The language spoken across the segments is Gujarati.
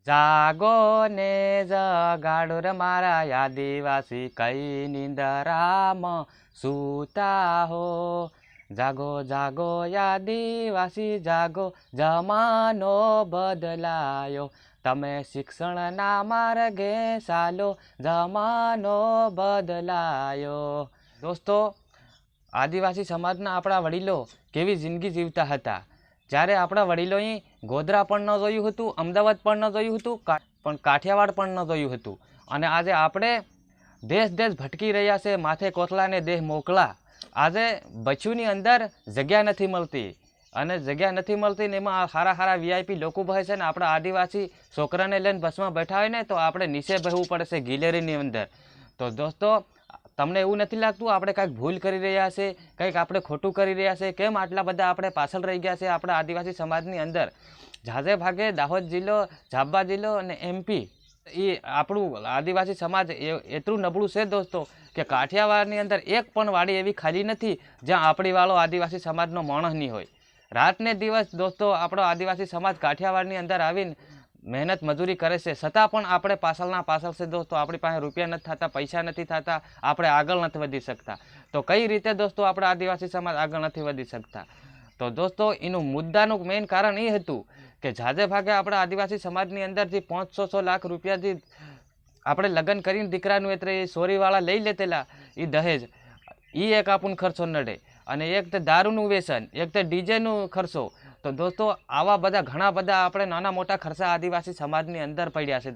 જાગો ને જગાડો રે મારા આદિવાસી કઈ નિંદરામાં સૂતા હો। જાગો જાગો આદિવાસી જાગો, જમાનો બદલાયો, તમે શિક્ષણના માર્ગે ચાલો, જમાનો બદલાયો। દોસ્તો, આદિવાસી સમાજના આપણા વડીલો કેવી જિંદગી જીવતા હતા। જ્યારે આપણા વડીલોએ ગોધરા પણ ન જોયું હતું, અમદાવાદ પણ ન જોયું હતું, પણ કાઠિયાવાડ પણ ન જોયું હતું, અને આજે આપણે દેશ દેશ ભટકી રહ્યા છે, માથે કોથળાને દેહ મોકલા। આજે બચ્ચુની અંદર જગ્યા નથી મળતી, અને જગ્યા નથી મળતી ને એમાં સારા સારા વીઆઈપી લોકો બહે છે ને આપણા આદિવાસી છોકરાને લઈને બસમાં બેઠા હોય ને તો આપણે નીચે બહેવું પડે છે ગિલેરીની અંદર। તો દોસ્તો, તમને એવું નથી લાગતું આપણે કંઈક ભૂલ કરી રહ્યા છે, કંઈક આપણે ખોટું કરી રહ્યા છે? કેમ આટલા બધા આપણે પાછળ રહી ગયા છે આપણા આદિવાસી સમાજની અંદર? ઝાઝે ભાગે દાહોદ જિલ્લો, ઝાબા જિલ્લો અને એમપી, એ આપણું આદિવાસી સમાજ એટલું નબળું છે દોસ્તો કે કાઠિયાવાડની અંદર એક પણ વાડી એવી ખાલી નથી જ્યાં આપણી વાળો આદિવાસી સમાજનો માણસ નહીં હોય। રાતને દિવસ દોસ્તો આપણો આદિવાસી સમાજ કાઠિયાવાડની અંદર આવીને મહેનત મજૂરી કરે છે, છતાં પણ આપણે પાછળના પાછળ છે દોસ્તો। આપણી પાસે રૂપિયા નથી થતા, પૈસા નથી થતા, આપણે આગળ નથી વધી શકતા। તો કઈ રીતે દોસ્તો આપણે આદિવાસી સમાજ આગળ નથી વધી શકતા? તો દોસ્તો, એનું મુદ્દાનું મેઇન કારણ એ હતું કે ઝાઝે ભાગે આપણા આદિવાસી સમાજની અંદર જે 500 લાખ રૂપિયા જે આપણે લગ્ન કરીને દીકરાનું એટલે એ સોરીવાળા લઈ લેતેલા એ દહેજ, એ એક આપણને ખર્ચો નડે, અને એક તો દારૂનું વ્યસન, એક તો ડીજેનું ખર્ચો। તો દોસ્તો, આવા બધા ઘણા બધા આપણે નાના મોટા ખર્ચા આદિવાસી સમાજની અંદર પડ્યા છે।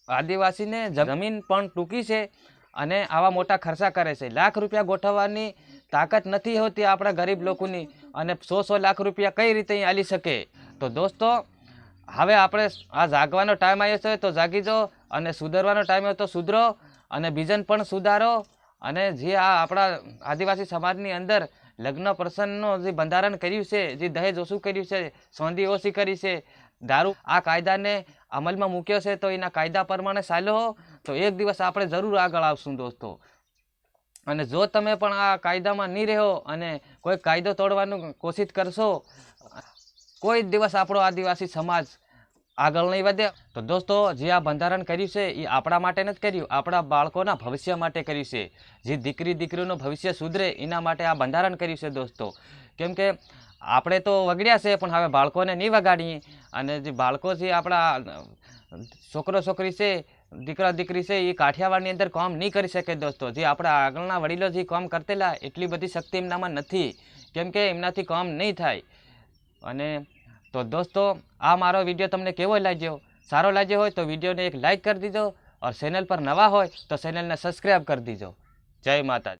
આદિવાસીને જમીન પણ ટૂંકી છે અને આવા મોટા ખર્ચા કરે છે। લાખ રૂપિયા ગોઠવવાની તાકાત નથી હોતી આપણા ગરીબ લોકોની, અને 100 લાખ રૂપિયા કઈ રીતે આલી શકે? તો દોસ્તો, હવે આપણે આ જાગવાનો ટાઈમ આવ્યો છે તો જાગી જાઓ, અને સુધરવાનો ટાઈમ આવ્યો તો સુધરો, અને બીજન પણ સુધારો। અને જે આ આપણા આદિવાસી સમાજની અંદર લગ્ન પ્રસંગનો જે બંધારણ કર્યું છે, જે દહેજ ઓછું કર્યું છે, સોંધી ઓછી કરી છે, દારૂ, આ કાયદાને અમલમાં મૂક્યો છે, તો એના કાયદા પ્રમાણે ચાલો તો એક દિવસ આપણે જરૂર આગળ આવશું દોસ્તો। અને જો તમે પણ આ કાયદામાં નહીં રહો અને કોઈ કાયદો તોડવાનું કોશિશ કરશો, કોઈ દિવસ આપણો આદિવાસી સમાજ આગળ નહીં વધે। તો દોસ્તો, જે આ બંધારણ કર્યું છે એ આપણા માટે નથી કર્યું, આપણા બાળકોના ભવિષ્ય માટે કર્યું છે। જે દીકરી દીકરીનું ભવિષ્ય સુધરે એના માટે આ બંધારણ કર્યું છે દોસ્તો। કેમ કે આપણે તો વગડ્યા છે, પણ હવે બાળકોને નહીં વગાડીએ, અને જે બાળકો જે આપણા છોકરો છોકરી છે, દીકરા દીકરી છે, એ કાઠિયાવાડની અંદર કામ નહીં કરી શકે દોસ્તો। જે આપણા આગળના વડીલો જે કામ કરતેલા એટલી બધી શક્તિ એમનામાં નથી, કેમ કે એમનાથી કામ નહીં થાય। અને તો દોસ્તો, આ મારો વિડીયો તમને કેવો લાગ્યો? સારો લાગ્યો હોય તો વિડીયોને એક લાઇક કરી દીજો, और चैनल पर नवा हो तो चैनल ने सब्सक्राइब कर दीजो। जय माता।